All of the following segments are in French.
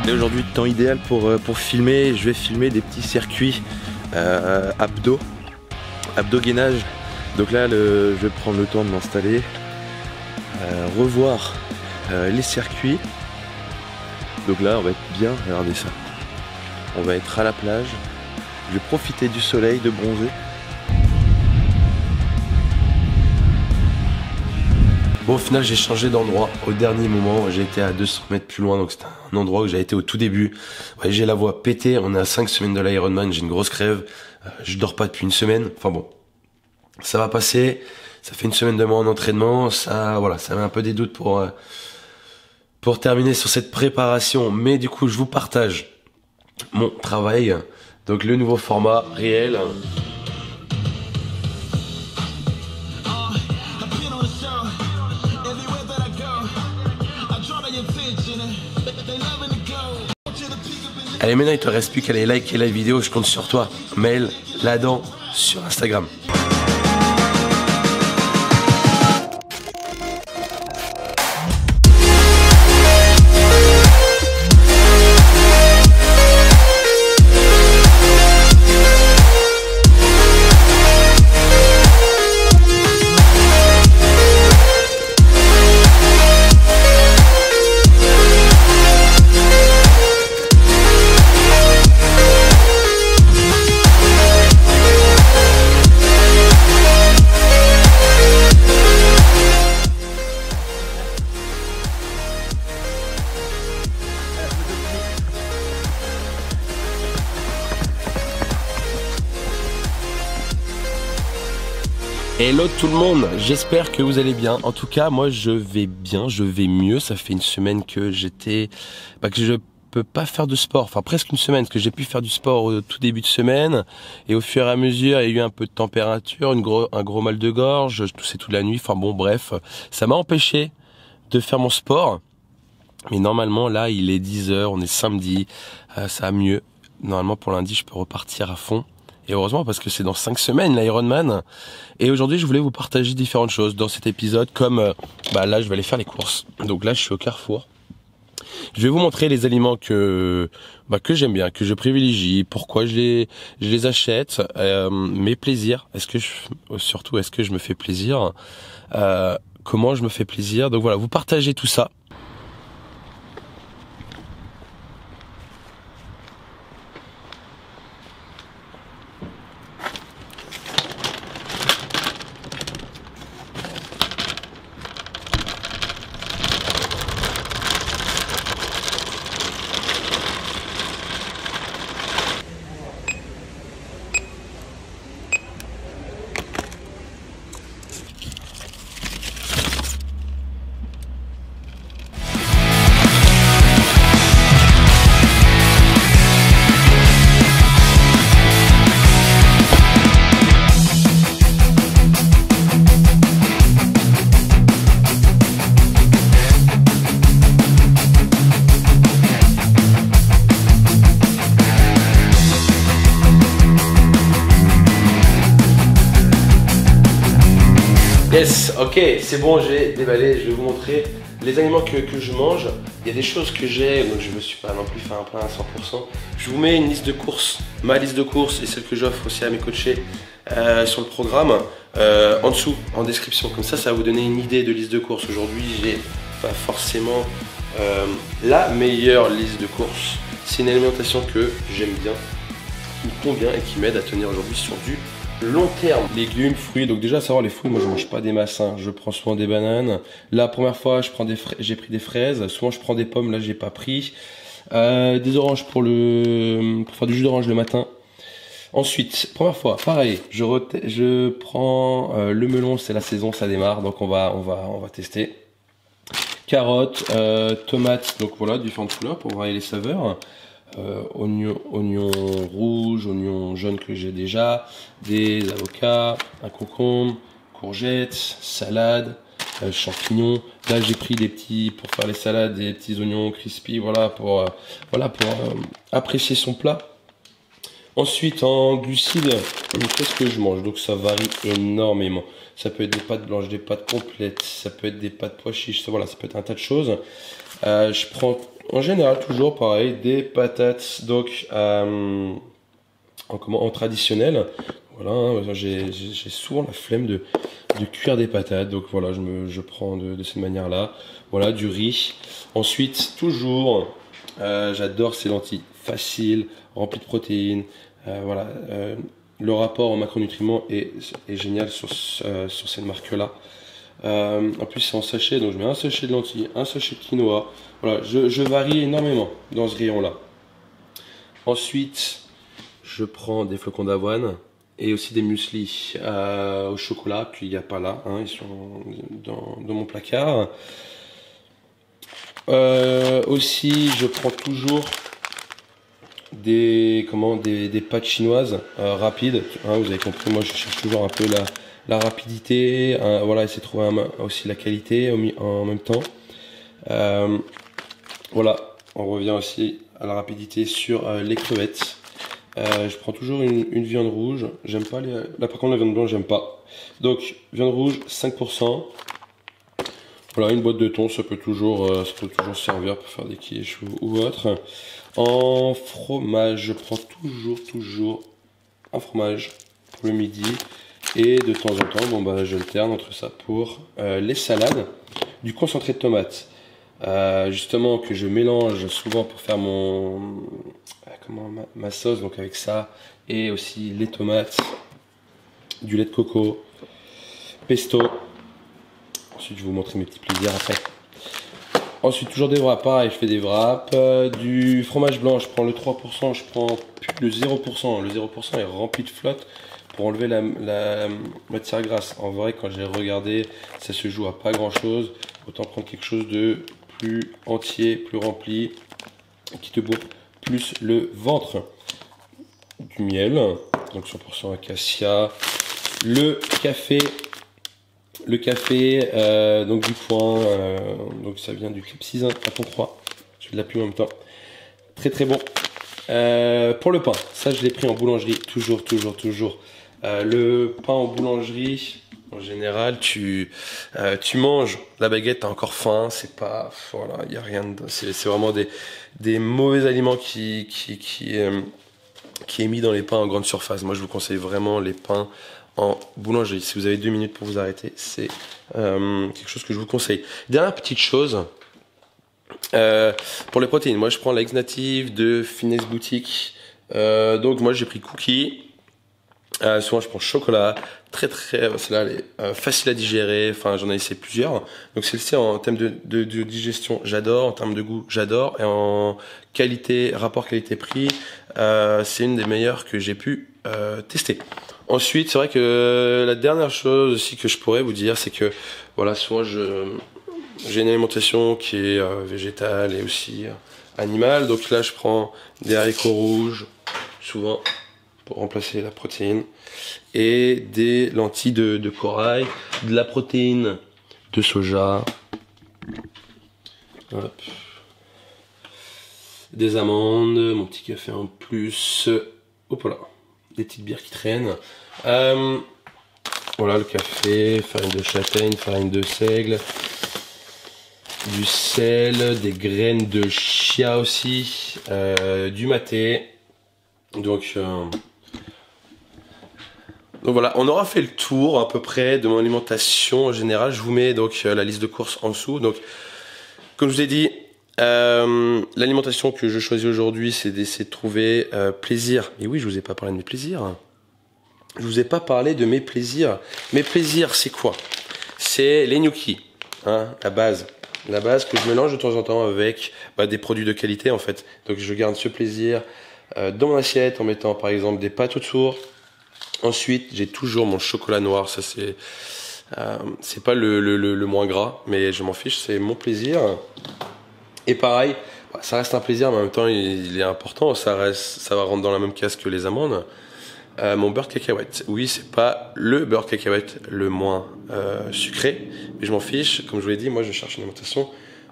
Et aujourd'hui, temps idéal pour filmer. Je vais filmer des petits circuits abdo-gainage. Donc là, je vais prendre le temps de m'installer, revoir les circuits. Donc là, on va être bien, regardez ça. On va être à la plage. Je vais profiter du soleil, de bronzer. Bon, au final, j'ai changé d'endroit au dernier moment. J'ai été à 200 mètres plus loin, donc c'était un endroit où j'ai été au tout début. Ouais, j'ai la voix pétée. On est à 5 semaines de l'Ironman. J'ai une grosse crève. Je dors pas depuis une semaine. Enfin bon, ça va passer. Ça fait une semaine de moi en entraînement. Ça, voilà, ça met un peu des doutes pour terminer sur cette préparation. Mais du coup, je vous partage mon travail. Donc le nouveau format réel. Allez, maintenant il te reste plus qu'à aller liker la vidéo, je compte sur toi. Mail, Ladan sur Instagram. Hello tout le monde, j'espère que vous allez bien. En tout cas, moi je vais bien, je vais mieux. Ça fait une semaine que que je peux pas faire de sport. Enfin presque une semaine, parce que j'ai pu faire du sport au tout début de semaine. Et au fur et à mesure, il y a eu un peu de température, un gros mal de gorge, je toussais toute la nuit. Enfin bon, bref, ça m'a empêché de faire mon sport. Mais normalement, là, il est 10h, on est samedi, ça va mieux. Normalement, pour lundi, je peux repartir à fond. Et heureusement parce que c'est dans 5 semaines l'Ironman. Et aujourd'hui je voulais vous partager différentes choses dans cet épisode, comme là je vais aller faire les courses. Donc là je suis au Carrefour. Je vais vous montrer les aliments que j'aime bien, que je privilégie, pourquoi je les achète, mes plaisirs. Surtout est-ce que je me fais plaisir, comment je me fais plaisir. Donc voilà, vous partagez tout ça. Yes, ok, c'est bon, j'ai déballé, je vais vous montrer les aliments que je mange. Il y a des choses que j'ai, donc je ne me suis pas non plus fait un plein à 100%. Je vous mets une liste de courses, ma liste de courses et celle que j'offre aussi à mes coachés sur le programme, en dessous, en description. Comme ça va vous donner une idée de liste de courses. Aujourd'hui, j'ai pas forcément la meilleure liste de courses. C'est une alimentation que j'aime bien, qui me convient et qui m'aide à tenir aujourd'hui sur du long terme. Légumes, fruits, donc déjà à savoir les fruits, moi je mange pas des masses, hein. Je prends souvent des bananes. La première fois j'ai pris des fraises, souvent je prends des pommes, là j'ai pas pris. Des oranges pour faire du jus d'orange le matin. Ensuite, première fois, pareil, je prends le melon, c'est la saison, ça démarre, donc on va tester. Carottes, tomates, donc voilà, différentes couleurs pour varier les saveurs. Oignons rouges, oignons jaunes que j'ai déjà, des avocats, un concombre, courgettes, salade, champignons. Là j'ai pris des petits, pour faire les salades, des petits oignons crispy, voilà pour apprécier son plat. Ensuite en glucides, qu'est-ce que je mange? Donc ça varie énormément. Ça peut être des pâtes blanches, des pâtes complètes, ça peut être des pâtes pois chiches, voilà, ça peut être un tas de choses. Je prends en général, toujours pareil, des patates donc en traditionnel. Voilà, hein, j'ai souvent la flemme de cuire des patates, donc voilà, je prends de cette manière-là. Voilà, du riz. Ensuite, toujours, j'adore ces lentilles faciles, remplies de protéines. Voilà, le rapport en macronutriments est génial sur cette marque-là. En plus, c'est en sachet, donc je mets un sachet de lentilles, un sachet de quinoa. Voilà, je varie énormément dans ce rayon-là. Ensuite, je prends des flocons d'avoine et aussi des mueslis au chocolat, puis il n'y a pas là, hein, ils sont dans mon placard. Aussi, je prends toujours des pâtes chinoises rapides. Hein, vous avez compris, moi je cherche toujours un peu la rapidité, voilà, essayer de trouver aussi la qualité en même temps. Voilà, on revient aussi à la rapidité sur les crevettes. Je prends toujours une viande rouge. J'aime pas là par contre la viande blanche j'aime pas. Donc viande rouge 5%. Voilà, une boîte de thon, ça peut toujours servir pour faire des quiches ou autre. En fromage, je prends toujours un fromage pour le midi. Et de temps en temps, bon bah j'alterne entre ça pour les salades, du concentré de tomate. Justement que je mélange souvent pour faire ma sauce, donc avec ça, et aussi les tomates, du lait de coco, pesto. Ensuite je vais vous montrer mes petits plaisirs après. Ensuite toujours des wraps, pareil, je fais des wraps, du fromage blanc, je prends le 3%, je prends plus le 0%, le 0% est rempli de flotte pour enlever la matière grasse. En vrai, quand j'ai regardé, ça se joue à pas grand chose, autant prendre quelque chose de plus entier, plus rempli, qui te bourre plus le ventre. Du miel, donc 100% acacia, le café, donc du foin, donc ça vient du capsicum à ton croix, je fais de la pub en même temps, très bon. Pour le pain, ça je l'ai pris en boulangerie, toujours. Le pain en boulangerie, en général, tu manges la baguette, t'as encore faim, c'est pas, voilà, il y a rien de, c'est vraiment des mauvais aliments qui est mis dans les pains en grande surface. Moi, je vous conseille vraiment les pains en boulangerie. Si vous avez 2 minutes pour vous arrêter, c'est quelque chose que je vous conseille. Dernière petite chose, pour les protéines, moi je prends la X-Native de Finesse Boutique. Donc moi j'ai pris cookies. Souvent je prends chocolat, celle-là elle est facile à digérer, enfin j'en ai essayé plusieurs. Donc celle-ci en termes de digestion j'adore, en termes de goût j'adore, et en qualité, rapport qualité-prix, c'est une des meilleures que j'ai pu tester. Ensuite c'est vrai que la dernière chose aussi que je pourrais vous dire, c'est que voilà, souvent j'ai une alimentation qui est végétale et aussi animale, donc là je prends des haricots rouges, souvent, pour remplacer la protéine, et des lentilles de corail, de la protéine de soja, hop, des amandes, mon petit café en plus, hop là, des petites bières qui traînent, voilà le café, farine de châtaigne, farine de seigle, du sel, des graines de chia aussi, du maté, donc voilà, on aura fait le tour à peu près de mon alimentation en général. Je vous mets donc la liste de courses en dessous. Donc, comme je vous ai dit, l'alimentation que je choisis aujourd'hui, c'est d'essayer de trouver plaisir. Et oui, je vous ai pas parlé de mes plaisirs. Je vous ai pas parlé de mes plaisirs. Mes plaisirs, c'est quoi? C'est les gnocchis, hein, la base que je mélange de temps en temps avec des produits de qualité en fait. Donc, je garde ce plaisir dans mon assiette en mettant par exemple des pâtes autour. Ensuite, j'ai toujours mon chocolat noir, ça c'est pas le moins gras, mais je m'en fiche, c'est mon plaisir. Et pareil, ça reste un plaisir, mais en même temps, il est important, ça va rentrer dans la même case que les amandes. Mon beurre de cacahuète, oui, c'est pas le beurre de cacahuète le moins sucré, mais je m'en fiche. Comme je vous l'ai dit, moi, je cherche une alimentation,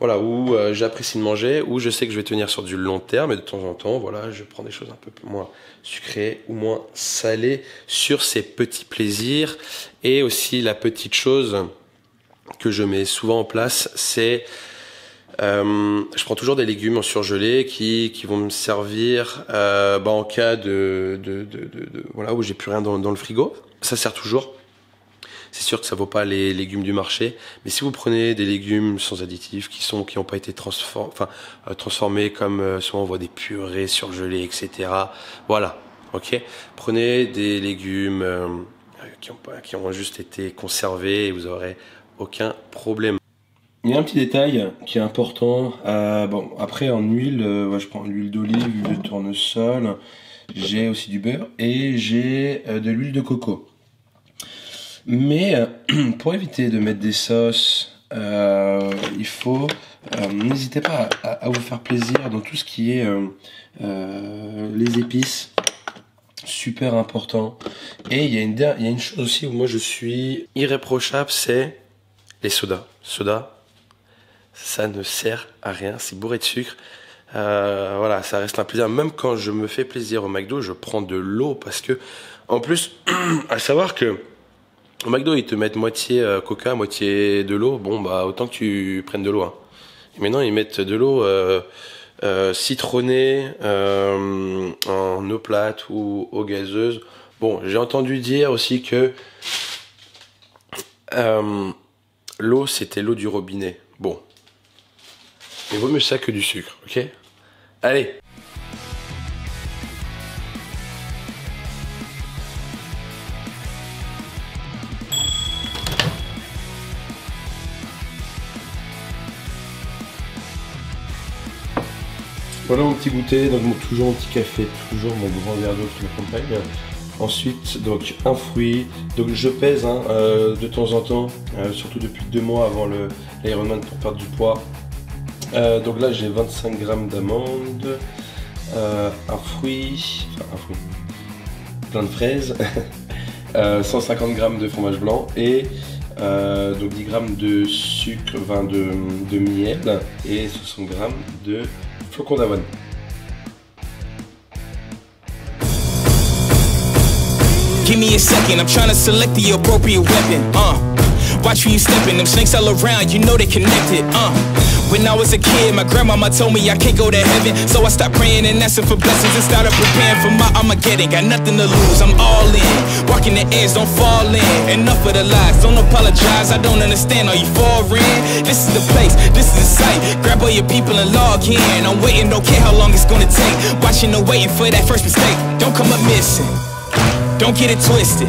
voilà, où j'apprécie de manger, où je sais que je vais tenir sur du long terme, et de temps en temps, voilà, je prends des choses un peu moins sucrées ou moins salées sur ces petits plaisirs. Et aussi la petite chose que je mets souvent en place, c'est Je prends toujours des légumes en surgelé qui vont me servir en cas voilà, où j'ai plus rien dans le frigo. Ça sert toujours. C'est sûr que ça vaut pas les légumes du marché, mais si vous prenez des légumes sans additifs qui n'ont pas été transformés comme souvent on voit des purées surgelées, etc. Voilà, ok. Prenez des légumes qui ont juste été conservés et vous aurez aucun problème. Il y a un petit détail qui est important. Après en huile, je prends de l'huile d'olive, l'huile de tournesol. J'ai aussi du beurre et j'ai de l'huile de coco. Mais pour éviter de mettre des sauces, il faut n'hésitez pas à vous faire plaisir dans tout ce qui est les épices, super important. Et il y a une chose aussi où moi je suis irréprochable, c'est les sodas. Soda, ça ne sert à rien, c'est bourré de sucre. Voilà, ça reste un plaisir. Même quand je me fais plaisir au McDo, je prends de l'eau parce que, en plus, à savoir que au McDo, ils te mettent moitié coca, moitié de l'eau. Bon, autant que tu prennes de l'eau. Hein. Et maintenant, ils mettent de l'eau citronnée en eau plate ou eau gazeuse. Bon, j'ai entendu dire aussi que l'eau, c'était l'eau du robinet. Bon. Il vaut mieux ça que du sucre, ok? Allez! Voilà mon petit goûter, donc toujours mon petit café, toujours mon grand verre d'eau qui m'accompagne. Ensuite, donc un fruit, donc je pèse de temps en temps, surtout depuis 2 mois avant l'Ironman pour perdre du poids. Donc là j'ai 25 grammes d'amandes, un fruit, plein de fraises, 150 grammes de fromage blanc et donc 10 grammes de sucre, de miel et 60 grammes de flocons d'avoine. Give me a second, I'm trying to select the appropriate weapon. Watch where you stepping, them snakes all around, you know they connected. When I was a kid, my grandmama told me I can't go to heaven, so I stopped praying and asking for blessings and started preparing for my Armageddon. Got nothing to lose, I'm all in. Walking the edge, don't fall in. Enough of the lies, don't apologize. I don't understand, are you foreign? This is the place, this is the site. Grab all your people and log in. I'm waiting, don't care how long it's gonna take. Watching and waiting for that first mistake. Don't come up missing, don't get it twisted.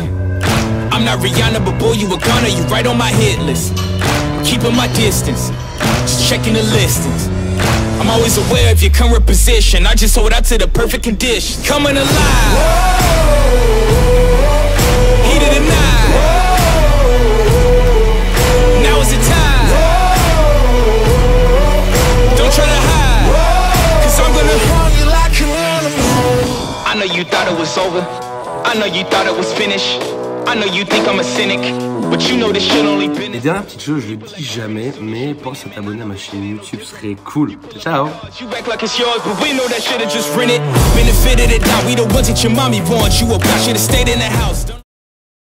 I'm not Rihanna, but boy, you a gunner, you right on my hit list. Keeping my distance, just checking the listings. I'm always aware of your current position. I just hold out to the perfect condition. Coming alive. Heat of the night. Now is the time. Don't try to hide, 'cause I'm gonna hold you like an animal. I know you thought it was over, I know you thought it was finished. I know you think I'm a cynic, but you know this shit only been. Et dernière petite chose, je le dis jamais, mais pense à t'abonner à ma chaîne YouTube, ce serait cool. Ciao. You act like it's yours, but we know that shit is just rented. Benefited it now, we the ones that your mommy wants. You a bitch, should have stayed in the house.